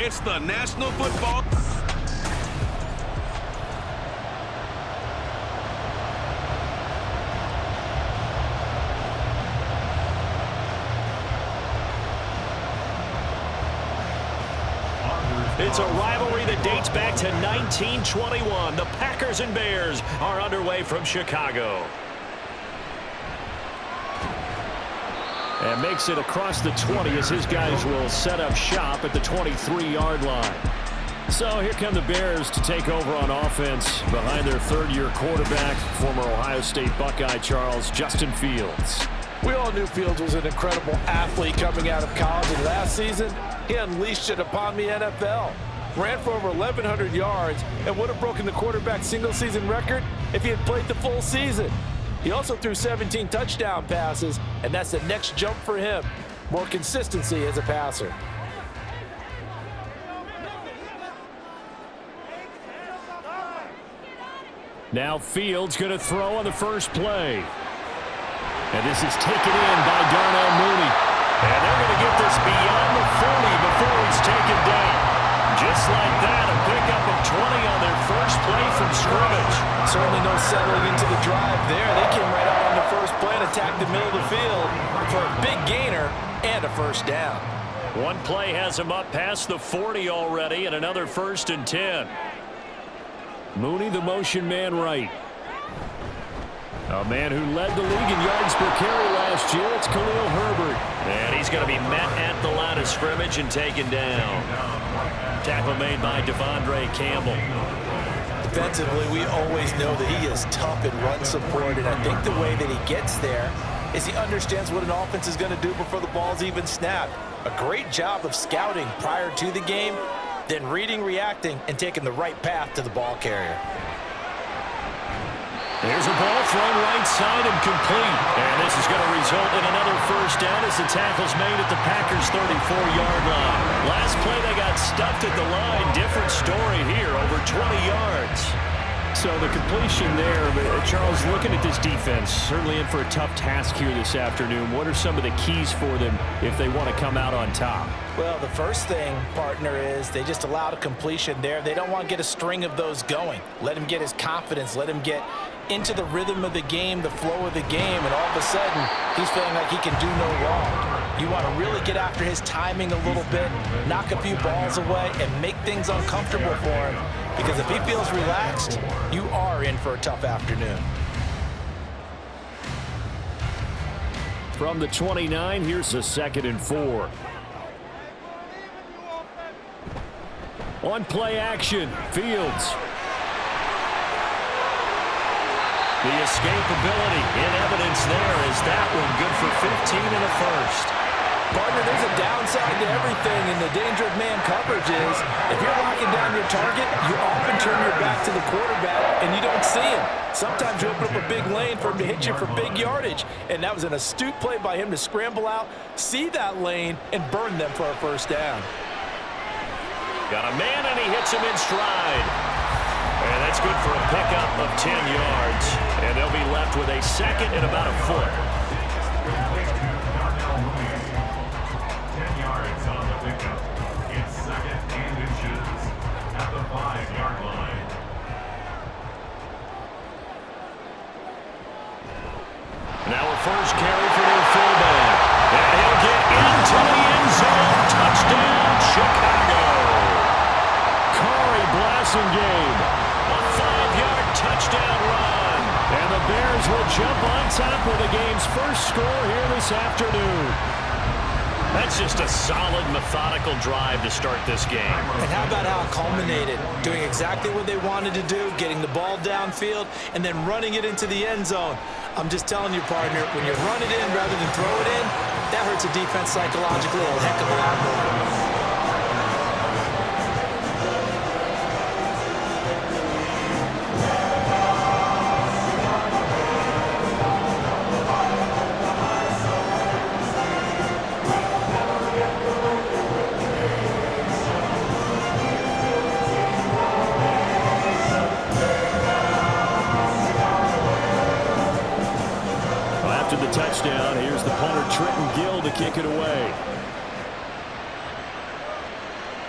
It's the National Football. It's a rivalry that dates back to 1921. The Packers and Bears are underway from Chicago. And makes it across the 20 as his guys will set up shop at the 23-yard line. So here come the Bears to take over on offense behind their third-year quarterback, former Ohio State Buckeye Charles Justin Fields. We all knew Fields was an incredible athlete coming out of college, and last season, he unleashed it upon the NFL. Ran for over 1,100 yards and would have broken the quarterback single-season record if he had played the full season. He also threw 17 touchdown passes, and that's the next jump for him. More consistency as a passer. Now Fields going to throw on the first play. And this is taken in by Darnell Mooney. And they're going to get this beyond the 40 before he's taken down. Just like that, a pickup of 20 on their first play from scrimmage. Certainly no settling into the drive there. They came right out on the first play and attacked the middle of the field for a big gainer and a first down. One play has him up past the 40 already, and another 1st and 10. Mooney, the motion man right. A man who led the league in yards per carry last year, it's Khalil Herbert. And he's going to be met at the line of scrimmage and taken down. Tackle made by Devondre Campbell. Defensively, we always know that he is tough in run support, and I think the way that he gets there is he understands what an offense is going to do before the ball's even snapped. A great job of scouting prior to the game, then reading, reacting, and taking the right path to the ball carrier. There's a ball thrown right side and complete. And this is going to result in another first down as the tackle's made at the Packers' 34-yard line. Last play, they got stuffed at the line. Different story here, over 20 yards. So the completion there, Charles, looking at this defense, certainly in for a tough task here this afternoon. What are some of the keys for them if they want to come out on top? Well, the first thing, partner, is they just allowed a completion there. They don't want to get a string of those going. Let him get his confidence. Let him get into the rhythm of the game, the flow of the game, and all of a sudden, he's feeling like he can do no wrong. You want to really get after his timing a little bit, knock a few balls away, and make things uncomfortable for him. Because if he feels relaxed, you are in for a tough afternoon. From the 29, here's a 2nd and 4. On play action, Fields. The escapability in evidence there is that one good for 15 and a first. Partner, there's a downside to everything, and the danger of man coverage is if you're locking down your target, you often turn your back to the quarterback and you don't see him. Sometimes you open up a big lane for him to hit you for big yardage, and that was an astute play by him to scramble out, see that lane, and burn them for a first down. Got a man, and he hits him in stride. And that's good for a pickup of 10 yards. And they'll be left with a 2nd and about a foot. 10 yards on the pickup. It's 2nd and inches at the 5-yard line. Now a first carry for their fullback. And he'll get into the end zone. Touchdown, Chicago. Corey Blasingame. A 5-yard touchdown run. And the Bears will jump on top of the game's first score here this afternoon. That's just a solid, methodical drive to start this game. And how about how it culminated? Doing exactly what they wanted to do, getting the ball downfield, and then running it into the end zone. I'm just telling you, partner, when you run it in rather than throw it in, that hurts a defense psychologically a heck of a lot more. Touchdown. Here's the punter, Trenton Gill, to kick it away.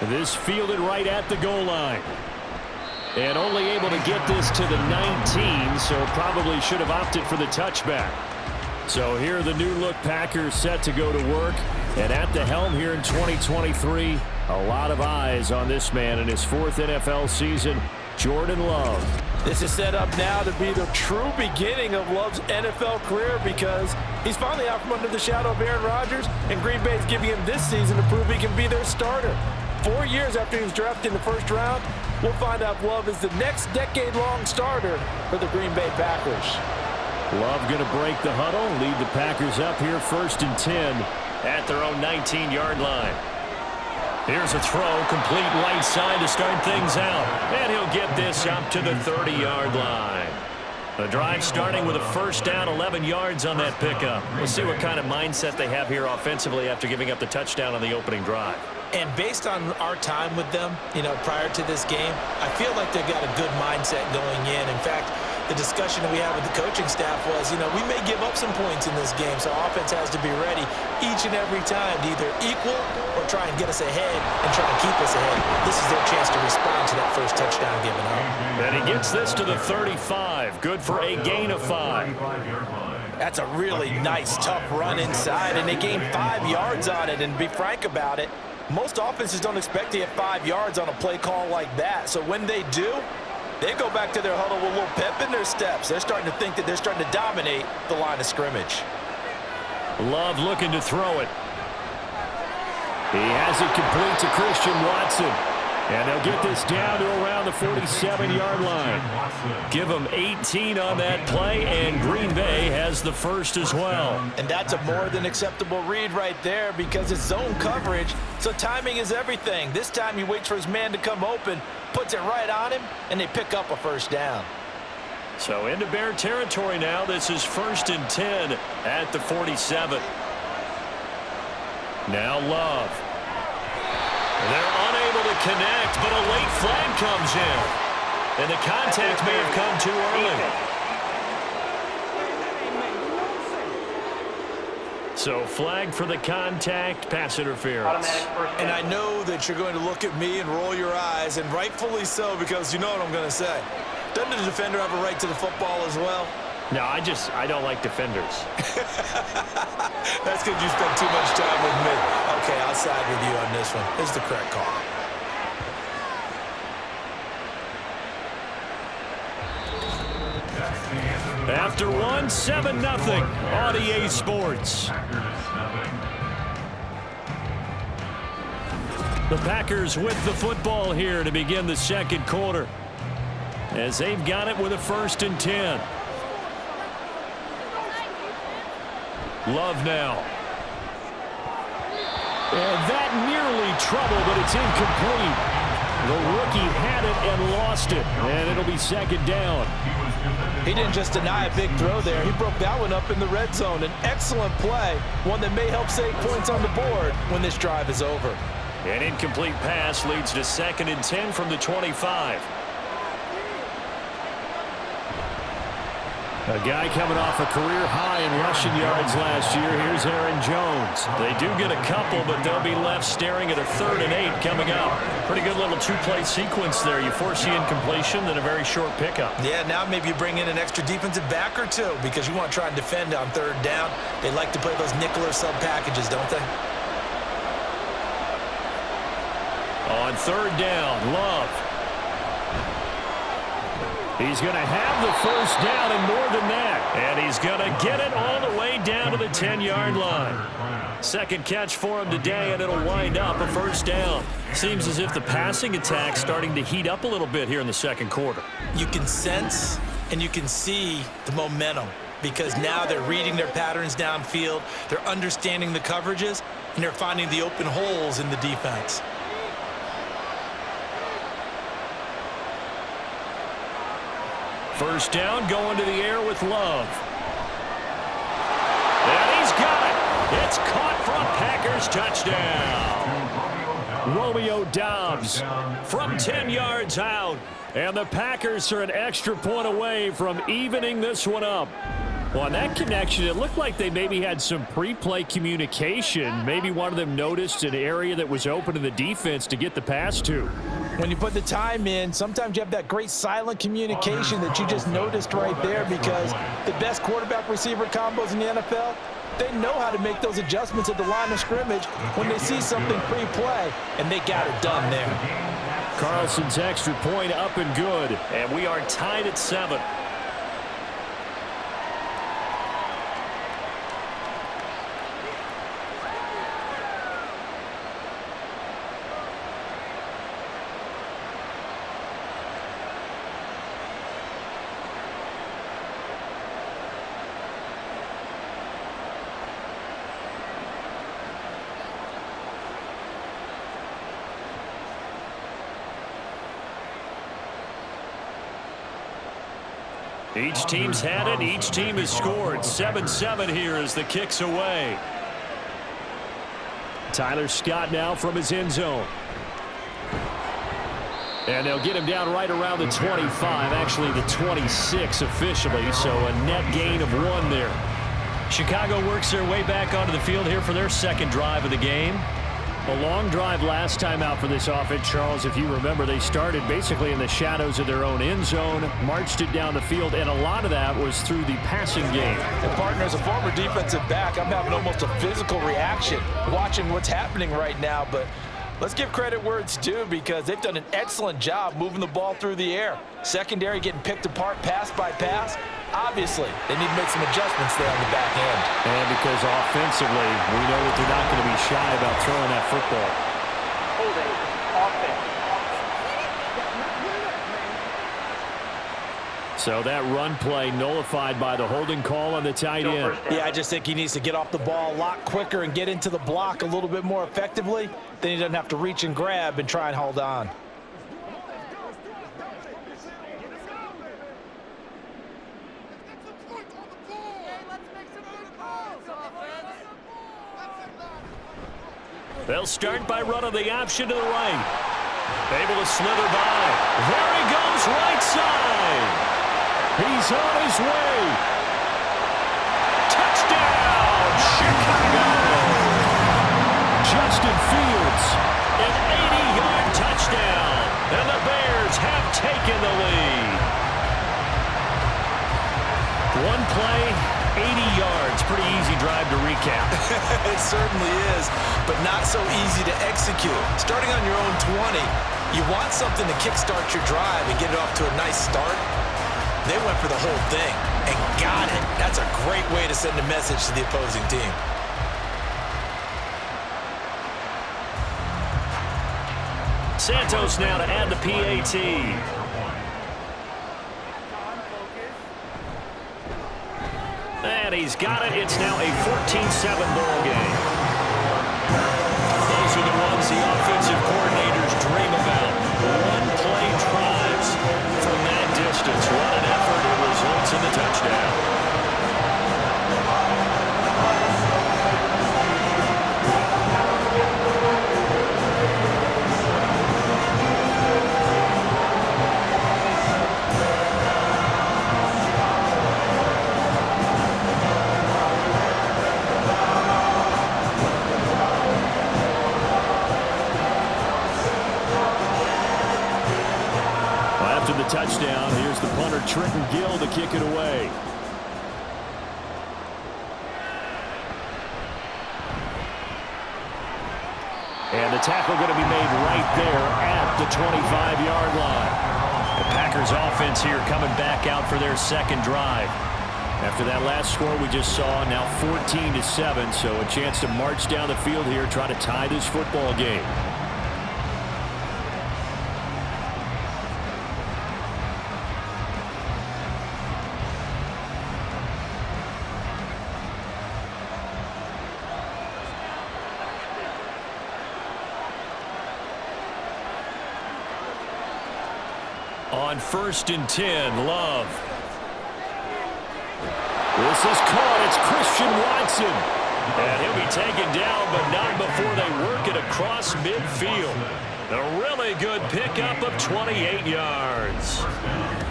This fielded right at the goal line. And only able to get this to the 19, so probably should have opted for the touchback. So here the new look Packers set to go to work. And at the helm here in 2023, a lot of eyes on this man in his 4th NFL season, Jordan Love. This is set up now to be the true beginning of Love's NFL career because he's finally out from under the shadow of Aaron Rodgers, and Green Bay is giving him this season to prove he can be their starter. 4 years after he was drafted in the first round, we'll find out if Love is the next decade-long starter for the Green Bay Packers. Love going to break the huddle, lead the Packers up here 1st and 10 at their own 19-yard line. Here's a throw, complete right side to start things out. And he'll get this up to the 30-yard line. The drive starting with a first down, 11 yards on that pickup. We'll see what kind of mindset they have here offensively after giving up the touchdown on the opening drive. And based on our time with them, prior to this game, I feel like they've got a good mindset going in. In fact, the discussion that we had with the coaching staff was, we may give up some points in this game, so offense has to be ready each and every time to either equal or try and get us ahead and try and keep us ahead. This is their chance to respond to that first touchdown given up. And he gets this to the 35. Good for a gain of 5. That's a really nice, tough run inside, and they gained 5 yards on it. And to be frank about it, most offenses don't expect to get 5 yards on a play call like that. So when they do, they go back to their huddle with a little pep in their steps. They're starting to think that they're starting to dominate the line of scrimmage. Love looking to throw it. He has it complete to Christian Watson. And they'll get this down to around the 47-yard line. Give them 18 on that play, and Green Bay has the first as well. And that's a more than acceptable read right there because it's zone coverage, so timing is everything. This time he waits for his man to come open, puts it right on him, and they pick up a first down. So into Bear territory now. This is 1st and 10 at the 47. Now Love. They're unable to connect, but a late flag comes in. And the contact may have come too early. So flag for the contact, pass interference. And I know that you're going to look at me and roll your eyes, and rightfully so, because you know what I'm going to say. Doesn't the defender have a right to the football as well? No, I don't like defenders. That's because you spent too much time with me. Okay, I'll side with you on this one. It's the correct call. After one, 7-0 on EA Sports. The Packers with the football here to begin the second quarter, as they've got it with a 1st and 10. Love now. And that nearly trouble, but it's incomplete. The rookie had it and lost it, and it'll be 2nd down. He didn't just deny a big throw there. He broke that one up in the red zone. An excellent play, one that may help save points on the board when this drive is over. An incomplete pass leads to 2nd and 10 from the 25. A guy coming off a career high in rushing yards last year. Here's Aaron Jones. They do get a couple, but they'll be left staring at a 3rd and 8 coming up. Pretty good little 2-play sequence there. You force the incompletion, then a very short pickup. Yeah, now maybe you bring in an extra defensive back or two because you want to try and defend on 3rd down. They like to play those nickel or sub packages, don't they? On 3rd down, Love. He's going to have the first down and more than that. And he's going to get it all the way down to the 10-yard line. Second catch for him today, and it'll wind up a 1st down. Seems as if the passing attack's starting to heat up a little bit here in the second quarter. You can sense and you can see the momentum because now they're reading their patterns downfield, they're understanding the coverages, and they're finding the open holes in the defense. First down, going to the air with Love. And he's got it. It's caught for a Packers touchdown. Romeo Doubs from 10 yards out. And the Packers are an extra point away from evening this one up. Well, on that connection, it looked like they maybe had some pre-play communication. Maybe one of them noticed an area that was open to the defense to get the pass to. When you put the time in, sometimes you have that great silent communication that you just noticed right there, because the best quarterback-receiver combos in the NFL, they know how to make those adjustments at the line of scrimmage when they see something pre-play, and they got it done there. Carlson's extra point up and good, and we are tied at 7. Each team's had it. Each team has scored. 7-7 here as the kick's away. Tyler Scott now from his end zone. And they'll get him down right around the 25, actually the 26 officially, so a net gain of 1 there. Chicago works their way back onto the field here for their second drive of the game. A long drive last time out for this offense, Charles. If you remember, they started basically in the shadows of their own end zone, marched it down the field, and a lot of that was through the passing game. And partner, as a former defensive back, I'm having almost a physical reaction watching what's happening right now, but let's give credit where it's due, because they've done an excellent job moving the ball through the air. Secondary getting picked apart pass by pass. Obviously, they need to make some adjustments there on the back end. And because offensively, we know that they're not going to be shy about throwing that football. Holding offense. So that run play nullified by the holding call on the tight end. Yeah, I just think he needs to get off the ball a lot quicker and get into the block a little bit more effectively. Then he doesn't have to reach and grab and try and hold on. They'll start by running the option to the right. Able to slither by. There he goes, right side. He's on his way. Touchdown, Chicago. Justin Fields, an 80-yard touchdown. And the Bears have taken the lead. One play, 80 yards. Pretty easy drive to recap. It certainly is, but not so easy to execute. Starting on your own 20, you want something to kickstart your drive and get it off to a nice start. They went for the whole thing and got it. That's a great way to send a message to the opposing team. Santos now to add the PAT. And he's got it. It's now a 14-7 ball game. Those are the ones the offensive coordinators dream about. One-play drives from that distance. What an effort. It results in the touchdown. Touchdown. Here's the punter, Trenton Gill, to kick it away. And the tackle going to be made right there at the 25-yard line. The Packers offense here coming back out for their second drive. After that last score we just saw, now 14-7, so a chance to march down the field here, try to tie this football game. On 1st and 10, Love. This is caught. It's Christian Watson. And he'll be taken down, but not before they work it across midfield. A really good pickup of 28 yards.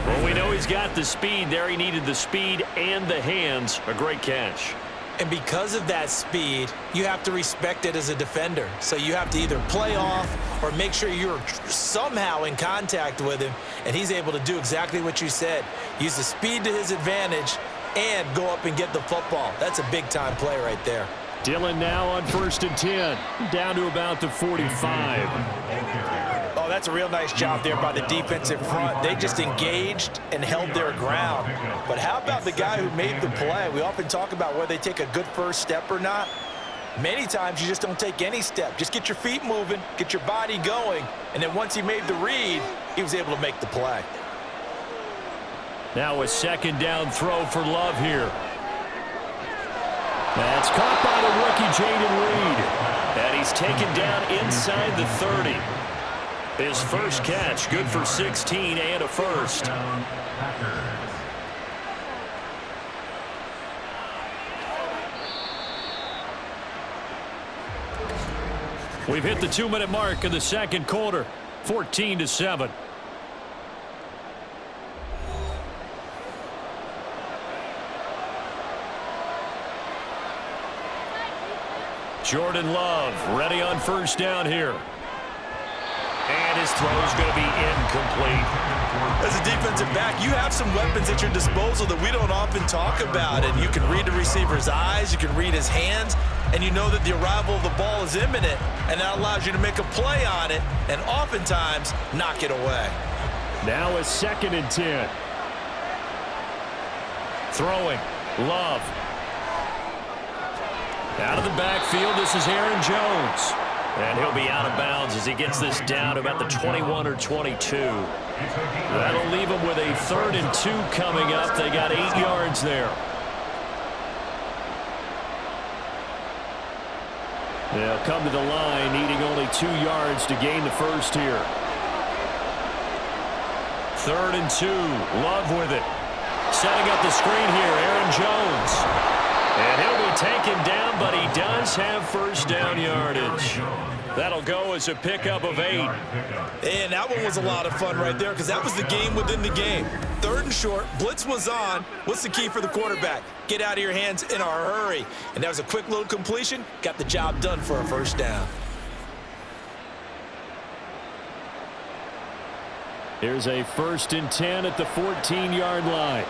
Well, we know he's got the speed there. He needed the speed and the hands. A great catch. And because of that speed, you have to respect it as a defender. So you have to either play off or make sure you're somehow in contact with him, and he's able to do exactly what you said. Use the speed to his advantage and go up and get the football. That's a big-time play right there. Dillon now on 1st and 10, down to about the 45. Oh, that's a real nice job there by the defensive front. They just engaged and held their ground. But how about the guy who made the play? We often talk about whether they take a good first step or not. Many times you just don't take any step. Just get your feet moving, get your body going, and then once he made the read, he was able to make the play. Now a 2nd down throw for Love here. That's caught by the rookie Jayden Reed. And he's taken down inside the 30. His first catch, good for 16 and a first. We've hit the 2-minute mark of the 2nd quarter, 14-7. Jordan Love ready on 1st down here. And his throw is going to be incomplete. As a defensive back, you have some weapons at your disposal that we don't often talk about. And you can read the receiver's eyes, you can read his hands, and you know that the arrival of the ball is imminent, and that allows you to make a play on it and oftentimes knock it away. Now a 2nd and 10. Throwing. Love. Out of the backfield, this is Aaron Jones. And he'll be out of bounds as he gets this down to about the 21 or 22. That'll leave him with a 3rd and 2 coming up. They got 8 yards there. They'll come to the line, needing only 2 yards to gain the first here. 3rd and 2. Love with it. Setting up the screen here, Aaron Jones. And he'll be taken down, but he does have 1st down yardage. That'll go as a pickup of 8. And that one was a lot of fun right there because that was the game within the game. 3rd and short, blitz was on. What's the key for the quarterback? Get out of your hands in a hurry. And that was a quick little completion. Got the job done for a 1st down. Here's a 1st and 10 at the 14-yard line.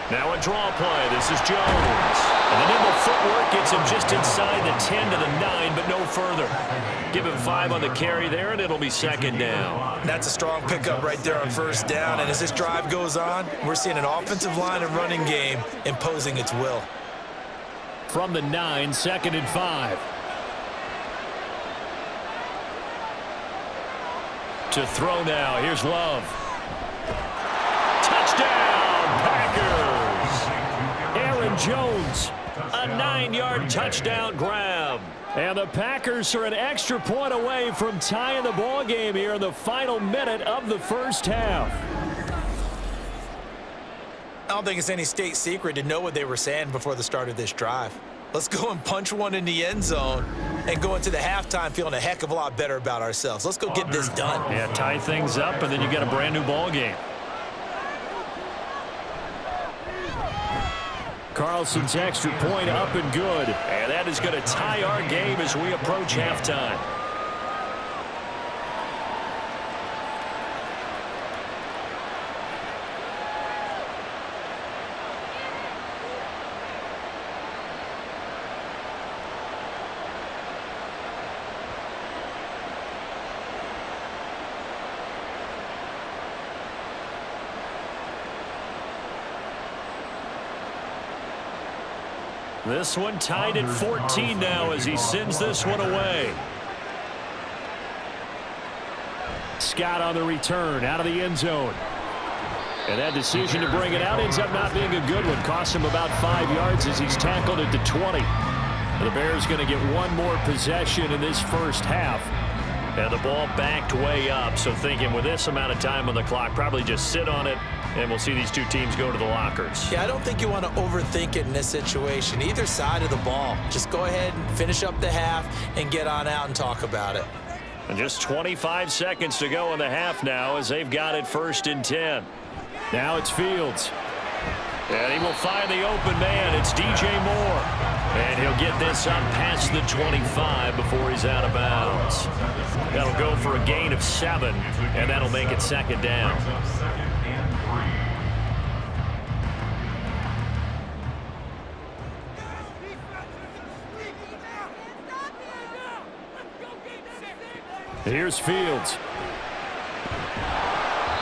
Now a draw play. This is Jones. And the nimble footwork gets him just inside the 10 to the 9, but no further. Give him 5 on the carry there, and it'll be 2nd down. That's a strong pickup right there on 1st down. And as this drive goes on, we're seeing an offensive line and running game imposing its will. From the 9, 2nd and 5. To throw now. Here's Love. Touchdown, Packers. Aaron Jones, a 9-yard touchdown grab. And the Packers are an extra point away from tying the ball game here in the final minute of the 1st half. I don't think it's any state secret to know what they were saying before the start of this drive. Let's go and punch one in the end zone and go into the halftime feeling a heck of a lot better about ourselves. Let's go get this done. Yeah, tie things up, and then you get a brand new ball game. Carlson's extra point up and good. And that is going to tie our game as we approach halftime. This one tied at 14 now as he sends this one away. Scott on the return out of the end zone. And that decision to bring it out ends up not being a good one. Costs him about 5 yards as he's tackled at the 20. The Bears going to get one more possession in this 1st half. And the ball backed way up. So thinking with this amount of time on the clock, probably just sit on it And we'll see these two teams go to the lockers. Yeah, I don't think you want to overthink it in this situation. Either side of the ball. Just go ahead and finish up the half and get on out and talk about it. And just 25 seconds to go in the half now as they've got it 1st and 10. Now it's Fields. And he will find the open man. It's DJ Moore. And he'll get this up past the 25 before he's out of bounds. That'll go for a gain of 7, and that'll make it 2nd down. Here's Fields.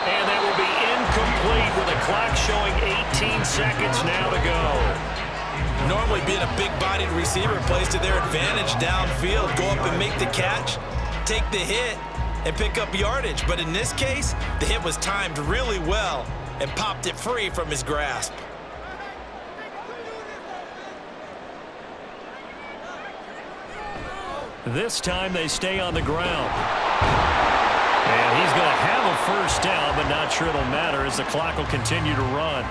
And that will be incomplete with the clock showing 18 seconds now to go. Normally being a big-bodied receiver plays to their advantage downfield. Go up and make the catch, take the hit, and pick up yardage. But in this case, the hit was timed really well and popped it free from his grasp. This time they stay on the ground. And he's going to have a 1st down, but not sure it'll matter as the clock will continue to run.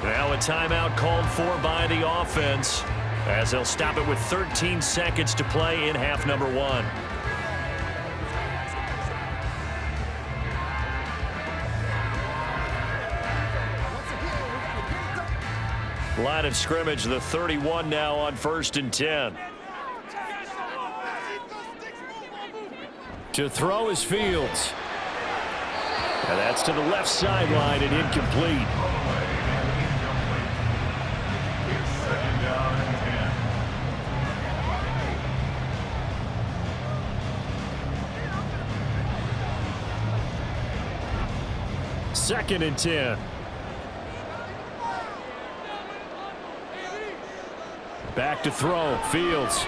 Now a timeout called for by the offense as they'll stop it with 13 seconds to play in half number 1. Line of scrimmage, the 31 now on 1st and 10. To throw is Fields. And that's to the left sideline and incomplete. It's 2nd down and 2nd and 10. Back to throw. Fields.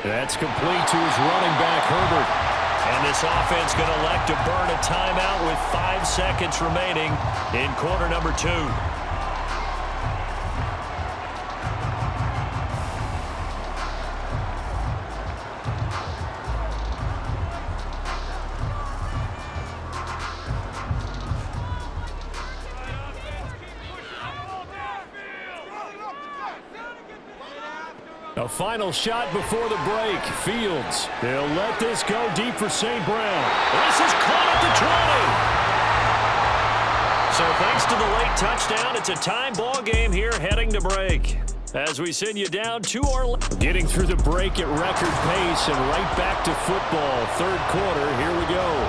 That's complete to his running back, Herbert. And this offense going to elect to burn a timeout with 5 seconds remaining in quarter number 2. A final shot before the break. Fields. They'll let this go deep for St. Brown. This is caught at the 20. So thanks to the late touchdown, it's a time ball game here heading to break. As we send you down to our... Getting through the break at record pace and right back to football. 3rd quarter. Here we go.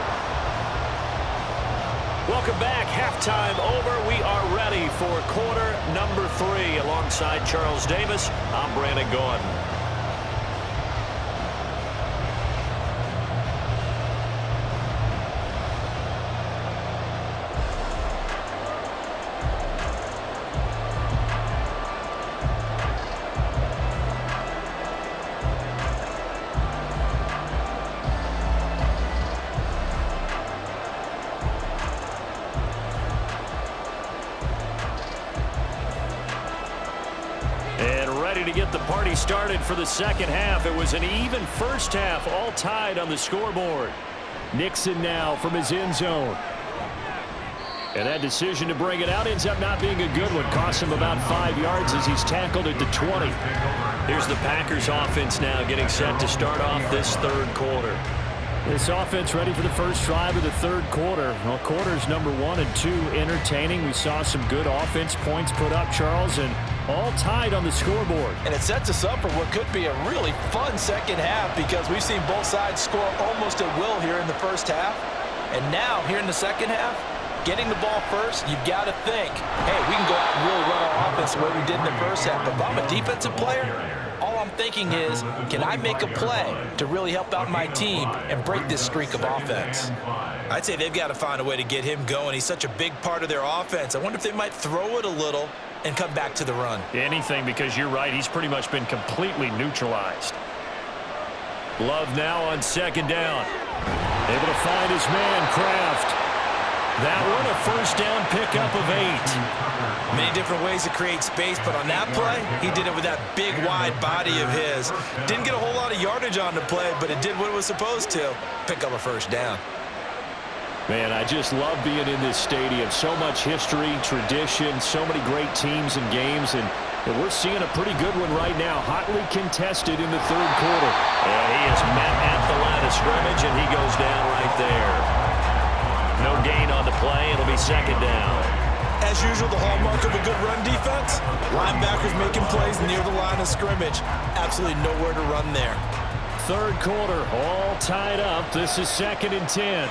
Welcome back. Halftime over. We are ready for quarter number 3. Alongside Charles Davis, I'm Brandon Gordon. To get the party started for the 2nd half. It was an even 1st half, all tied on the scoreboard. Nixon now from his end zone. And that decision to bring it out ends up not being a good one. Costs him about 5 yards as he's tackled at the 20. Here's the Packers offense now getting set to start off this 3rd quarter. This offense ready for the first drive of the 3rd quarter. Well, quarters number 1 and 2 entertaining. We saw some good offense points put up, Charles, and all tied on the scoreboard. And it sets us up for what could be a really fun 2nd half because we've seen both sides score almost at will here in the 1st half. And now, here in the 2nd half, getting the ball first, you've got to think, hey, we can go out and really run our offense the way we did in the 1st half. But if I'm a defensive player, all I'm thinking is, can I make a play to really help out my team and break this streak of offense? I'd say they've got to find a way to get him going. He's such a big part of their offense. I wonder if they might throw it a little and come back to the run. Anything, because you're right, he's pretty much been completely neutralized. Love now on 2nd down. Able to find his man, Kraft. That one a 1st down pickup of 8. Many different ways to create space, but on that play, he did it with that big, wide body of his. Didn't get a whole lot of yardage on the play, but it did what it was supposed to. Pick up a 1st down. Man, I just love being in this stadium. So much history, tradition, so many great teams and games, and we're seeing a pretty good one right now. Hotly contested in the third quarter. And he is met at the line of scrimmage, and he goes down right there. No gain on the play. It'll be second down. As usual, the hallmark of a good run defense, linebackers making plays near the line of scrimmage. Absolutely nowhere to run there. Third quarter, all tied up. This is 2nd and 10.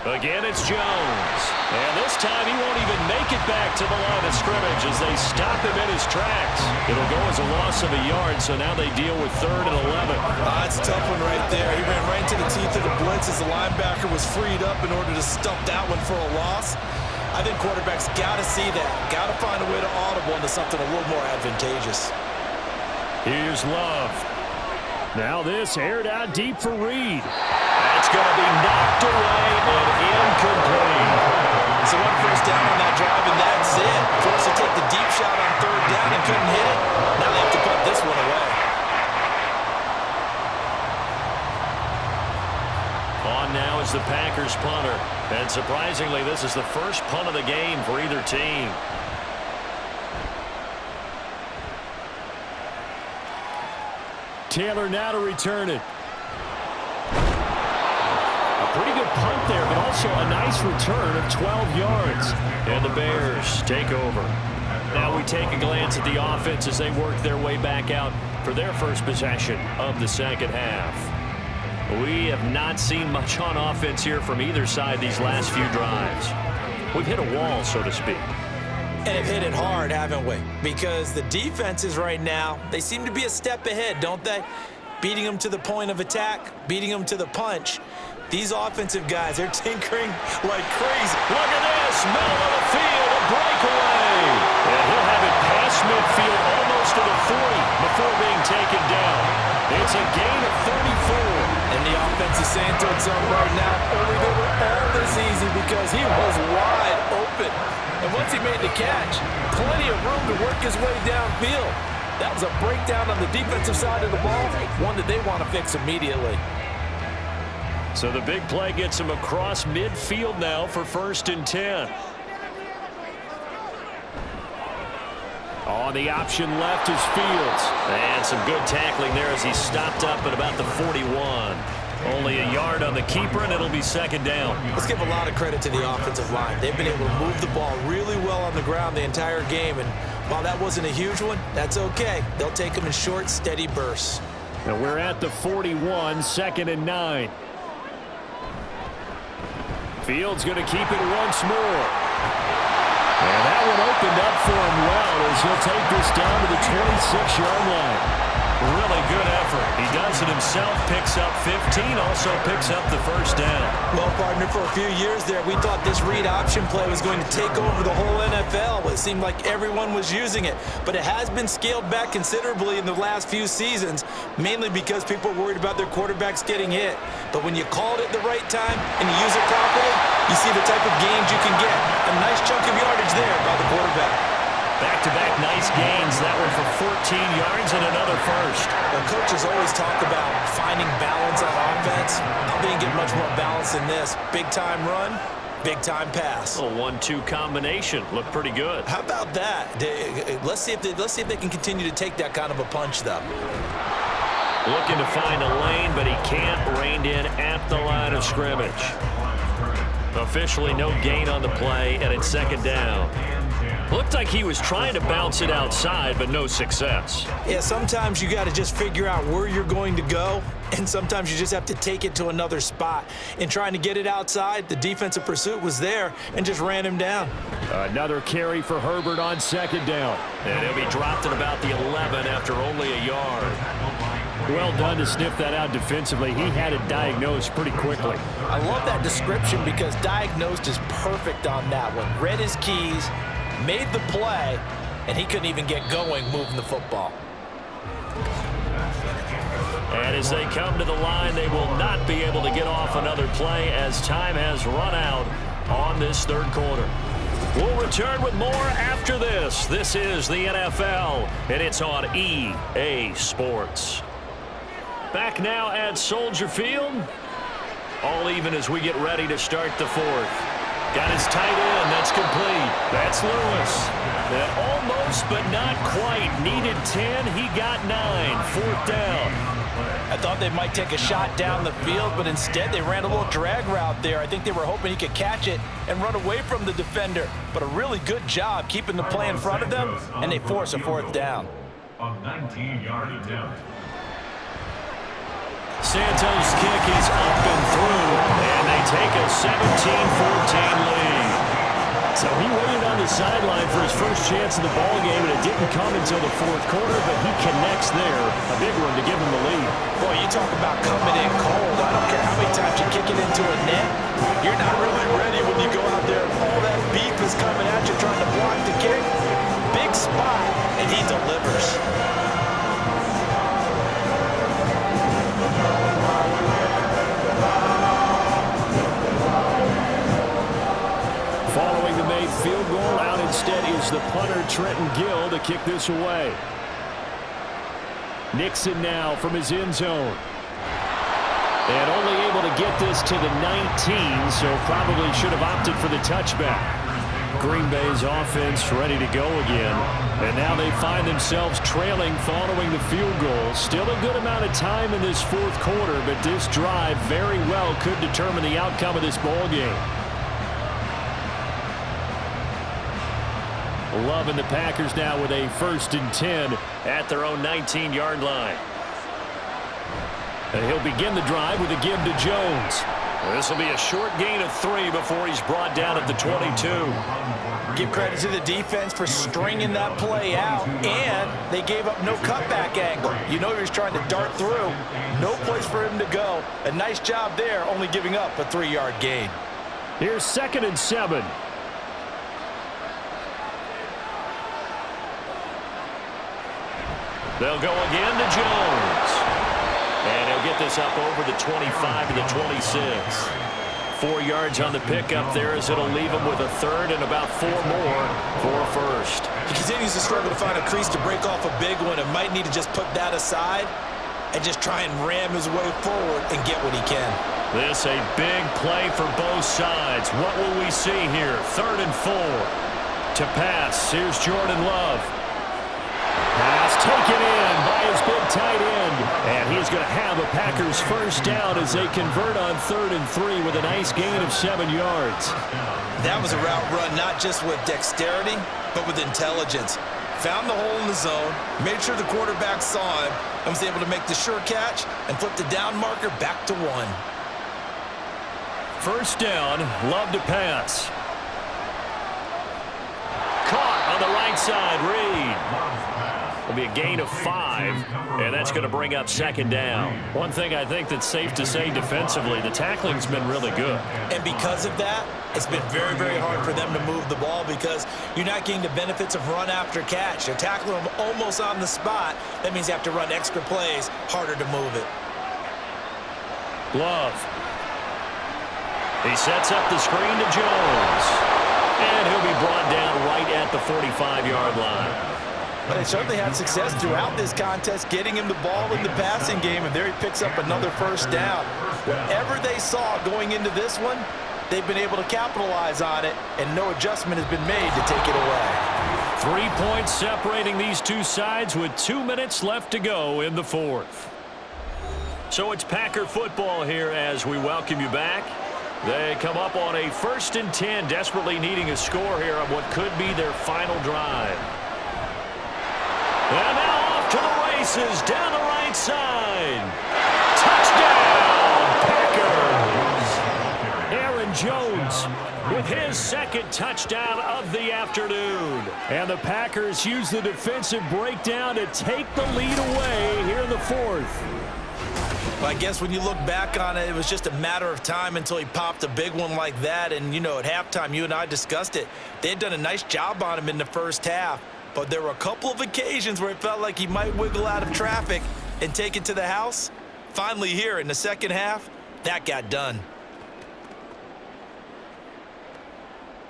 Again, it's Jones. And this time he won't even make it back to the line of scrimmage as they stop him in his tracks. It'll go as a loss of a yard, so now they deal with 3rd and 11. That's a tough one right there. He ran right into the teeth of the blitz as the linebacker was freed up in order to stump that one for a loss. I think quarterbacks got to see that. Got to find a way to audible into something a little more advantageous. Here's Love. Now this aired out deep for Reed. That's going to be knocked away and incomplete. So 1 first down on that drive, and that's it. Forced to take the deep shot on 3rd down and couldn't hit it. Now they have to put this one away. On now is the Packers punter. And surprisingly, this is the first punt of the game for either team. Taylor now to return it. A pretty good punt there, but also a nice return of 12 yards. And the Bears take over. Now we take a glance at the offense as they work their way back out for their first possession of the second half. We have not seen much on offense here from either side these last few drives. We've hit a wall, so to speak. And have hit it hard, haven't we? Because the defenses right now, they seem to be a step ahead, don't they? Beating them to the point of attack, beating them to the punch. These offensive guys, they're tinkering like crazy. Look at this, middle of the field, a breakaway. And he'll have it past midfield almost to the 40 before being taken down. It's a gain of 34. And the offense is saying to itself right now, only they were all this easy because he was wide open. And once he made the catch, plenty of room to work his way downfield. That was a breakdown on the defensive side of the ball, one that they want to fix immediately. So the big play gets him across midfield now for 1st and 10. On the option left is Fields. And some good tackling there as he stopped up at about the 41. Only a yard on the keeper, and it'll be 2nd down. Let's give a lot of credit to the offensive line. They've been able to move the ball really well on the ground the entire game, and while that wasn't a huge one, that's okay. They'll take them in short, steady bursts. And we're at the 41, 2nd and 9. Fields going to keep it once more. And that one opened up for him well as he'll take this down to the 26-yard line. Really good effort. He does it himself, picks up 15, also picks up the 1st down. Well, partner, for a few years there, we thought this read option play was going to take over the whole NFL. It seemed like everyone was using it, but it has been scaled back considerably in the last few seasons, mainly because people are worried about their quarterbacks getting hit. But when you call it at the right time and you use it properly, you see the type of gains you can get. A nice chunk of yardage there by the quarterback. Back-to-back nice gains. That one for 14 yards and another 1st. Well, coaches always talk about finding balance on offense. I didn't get much more balance than this. Big-time run, big-time pass. A 1-2 combination. Looked pretty good. How about that? Let's see if they can continue to take that kind of a punch, though. Looking to find a lane, but he can't. Reined in at the line of scrimmage. Officially no gain on the play, and it's 2nd down. Looked like he was trying to bounce it outside, but no success. Yeah, sometimes you got to just figure out where you're going to go, and sometimes you just have to take it to another spot. In trying to get it outside, the defensive pursuit was there and just ran him down. Another carry for Herbert on 2nd down. And he'll be dropped at about the 11 after only a yard. Well done to sniff that out defensively. He had it diagnosed pretty quickly. I love that description because diagnosed is perfect on that one. Read his keys, made the play, and he couldn't even get going moving the football. And as they come to the line, they will not be able to get off another play as time has run out on this 3rd quarter. We'll return with more after this. This is the NFL, and it's on EA Sports. Back now at Soldier Field. All even as we get ready to start the fourth. Got his tight end. That's complete. That's Lewis. That almost, but not quite. Needed 10. He got 9. Fourth down. I thought they might take a shot down the field, but instead they ran a little drag route there. I think they were hoping he could catch it and run away from the defender. But a really good job keeping the play in front of them, and they force a fourth down. A 19-yard attempt. Santos' kick is up and through, and they take a 17-14 lead. So he waited on the sideline for his first chance in the ball game, and it didn't come until the fourth quarter, but he connects there. A big one to give him the lead. Boy, you talk about coming in cold. I don't care how many times you kick it into a net. You're not really ready when you go out there. All that beef is coming at you trying to block the kick. Big spot, and he delivers. Following the made field goal, out instead is the punter Trenton Gill to kick this away. Nixon now from his end zone. And only able to get this to the 19, so probably should have opted for the touchback. Green Bay's offense ready to go again. And now they find themselves trailing following the field goal. Still a good amount of time in this fourth quarter, but this drive very well could determine the outcome of this ball game. Love and the Packers now with a 1st and 10 at their own 19-yard line. And he'll begin the drive with a give to Jones. This will be a short gain of 3 before he's brought down at the 22. Give credit to the defense for stringing that play out, and they gave up no cutback angle. You know he was trying to dart through. No place for him to go. A nice job there, only giving up a 3-yard gain. Here's 2nd and 7. They'll go again to Jones. And he'll get this up over the 25 to the 26. 4 yards on the pickup there as it'll leave him with a 3rd and about 4 more for a first. He continues to struggle to find a crease to break off a big one and might need to just put that aside and just try and ram his way forward and get what he can. This a big play for both sides. What will we see here? 3rd and 4. To pass, here's Jordan Love. Pass taken in by his big tight end. And he's going to have a Packers first down as they convert on 3rd and 3 with a nice gain of 7 yards. That was a route run not just with dexterity, but with intelligence. Found the hole in the zone, made sure the quarterback saw him, and was able to make the sure catch and flip the down marker back to 1. First down, Love to pass. Caught on the right side, Reed. Will be a gain of 5, and that's going to bring up 2nd down. One thing I think that's safe to say defensively, the tackling's been really good. And because of that, it's been very, very hard for them to move the ball because you're not getting the benefits of run after catch. They're tackling them almost on the spot. That means you have to run extra plays, harder to move it. Love. He sets up the screen to Jones. And he'll be brought down right at the 45-yard line. But they certainly had success throughout this contest, getting him the ball in the passing game, and there he picks up another first down. Whatever they saw going into this one, they've been able to capitalize on it, and no adjustment has been made to take it away. 3 points separating these two sides with 2 minutes left to go in the fourth. So it's Packer football here as we welcome you back. They come up on a 1st and 10, desperately needing a score here on what could be their final drive. And now off to the races, down the right side. Touchdown, Packers! Aaron Jones with his 2nd touchdown of the afternoon. And the Packers use the defensive breakdown to take the lead away here in the fourth. Well, I guess when you look back on it, it was just a matter of time until he popped a big one like that. And, you know, at halftime, you and I discussed it. They had done a nice job on him in the first half. But there were a couple of occasions where it felt like he might wiggle out of traffic and take it to the house. Finally here in the second half, that got done.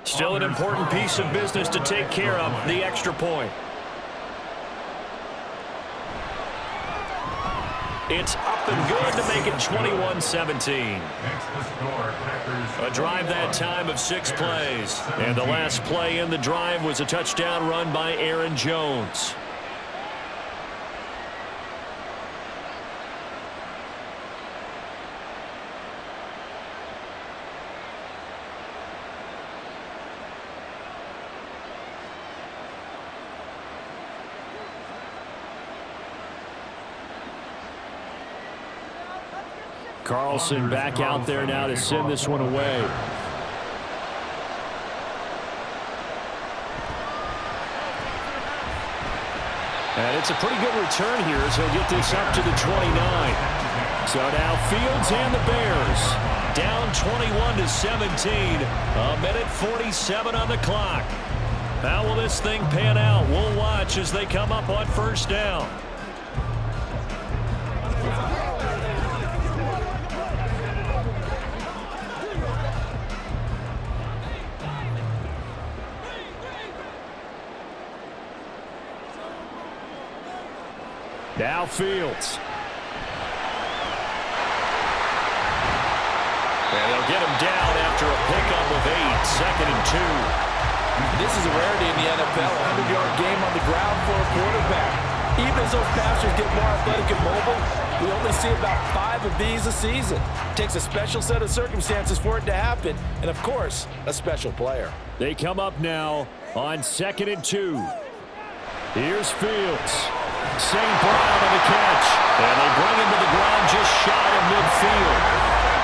Still an important piece of business to take care of, the extra point. It's up and good to make it 21-17. A drive that time of 6 plays. And the last play in the drive was a touchdown run by Aaron Jones. Carlson back out there now to send this one away. And it's a pretty good return here as he'll get this up to the 29. So now Fields and the Bears down 21-17. A minute 47 on the clock. How will this thing pan out? We'll watch as they come up on first down. Now Fields. And they'll get him down after a pickup of 8, 2nd and 2. This is a rarity in the NFL, a 100-yard game on the ground for a quarterback. Even as those passers get more athletic and mobile, we only see about 5 of these a season. It takes a special set of circumstances for it to happen, and of course, a special player. They come up now on 2nd and 2. Here's Fields. St. Brown on the catch. And they bring him to the ground just shy of midfield.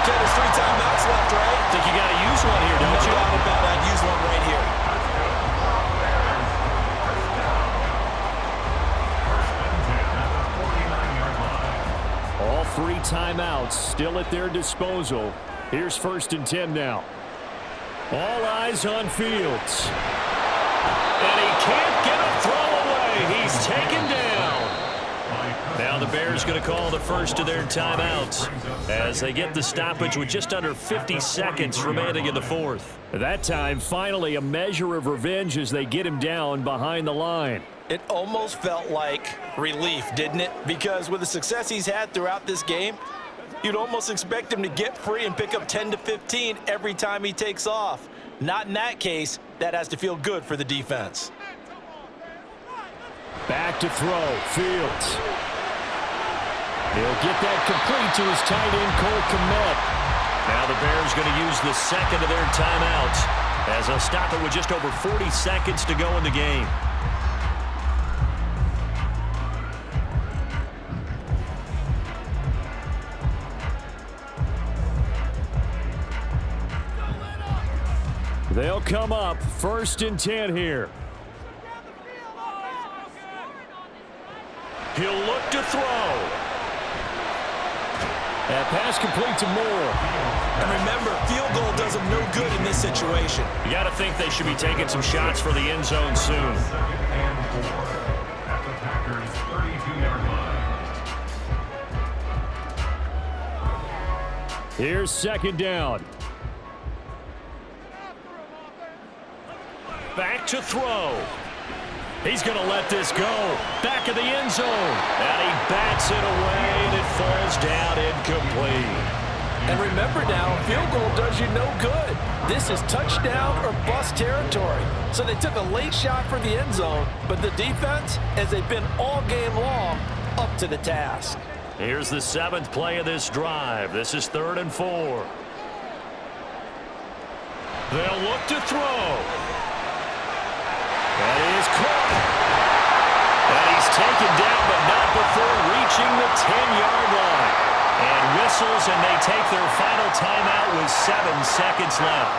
Ken, there's 3 timeouts left, right? Think you got to use one here, don't you? No doubt about it. I'd use one right here. All 3 timeouts still at their disposal. Here's 1st and 10 now. All eyes on Fields. And he can't get a throw away. He's taken down. Now the Bears going to call the first of their timeouts as they get the stoppage with just under 50 seconds remaining in the 4th. That time, finally, a measure of revenge as they get him down behind the line. It almost felt like relief, didn't it? Because with the success he's had throughout this game, you'd almost expect him to get free and pick up 10 to 15 every time he takes off. Not in that case. That has to feel good for the defense. Back to throw. Fields. He'll get that complete to his tight end, Cole Kmet. Now the Bears going to use the second of their timeouts as they'll stop it with just over 40 seconds to go in the game. They'll come up 1st and 10 here. He'll look to throw. That pass complete to Moore. And remember, field goal does him no good in this situation. You got to think they should be taking some shots for the end zone soon. 2nd and 4 at the Packers' 32-yard line. Here's 2nd down. Back to throw. He's going to let this go. Back of the end zone. And he bats it away, and it falls down incomplete. And remember now, field goal does you no good. This is touchdown or bust territory. So they took a late shot for the end zone, but the defense, as they've been all game long, up to the task. Here's the 7th play of this drive. This is 3rd and 4. They'll look to throw. That is caught. And he's taken down, but not before reaching the 10-yard line. And whistles, and they take their final timeout with 7 seconds left.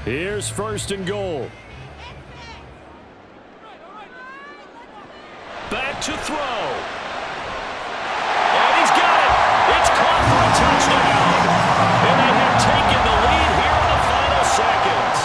Here's 1st and goal. Back to throw. And he's got it. It's caught for a touchdown. And they have taken the lead here in the final seconds.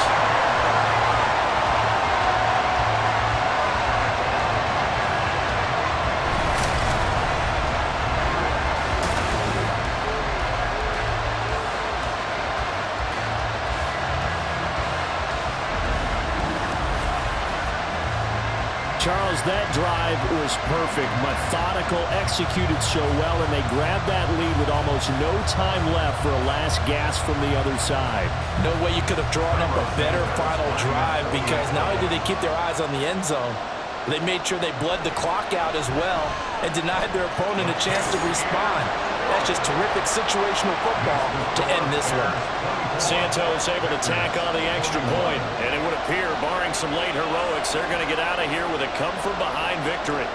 Charles, that drive was perfect. Methodical, executed so well, and they grabbed that lead with almost no time left for a last gasp from the other side. No way you could have drawn up a better final drive, because not only did they keep their eyes on the end zone, they made sure they bled the clock out as well and denied their opponent a chance to respond. That's just terrific situational football to end this one. Santos able to tack on the extra point, and it would appear, barring some late heroics, they're going to get out of here with a come-from-behind victory.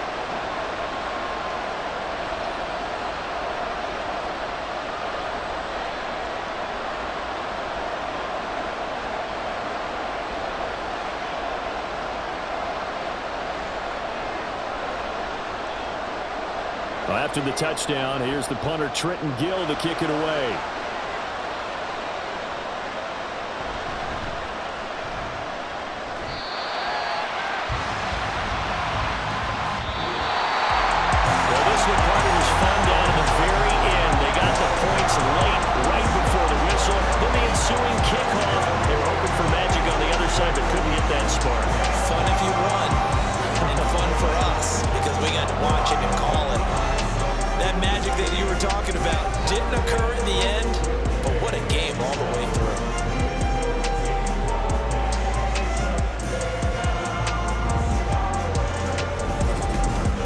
After the touchdown, here's the punter Trenton Gill to kick it away. Well, this one, Carter, was fun down to the very end. They got the points late, right before the whistle. Then the ensuing kickoff. They were hoping for magic on the other side, but couldn't get that spark. Fun if you won, and fun for us, because we got to watch it and call it. That magic that you were talking about didn't occur in the end.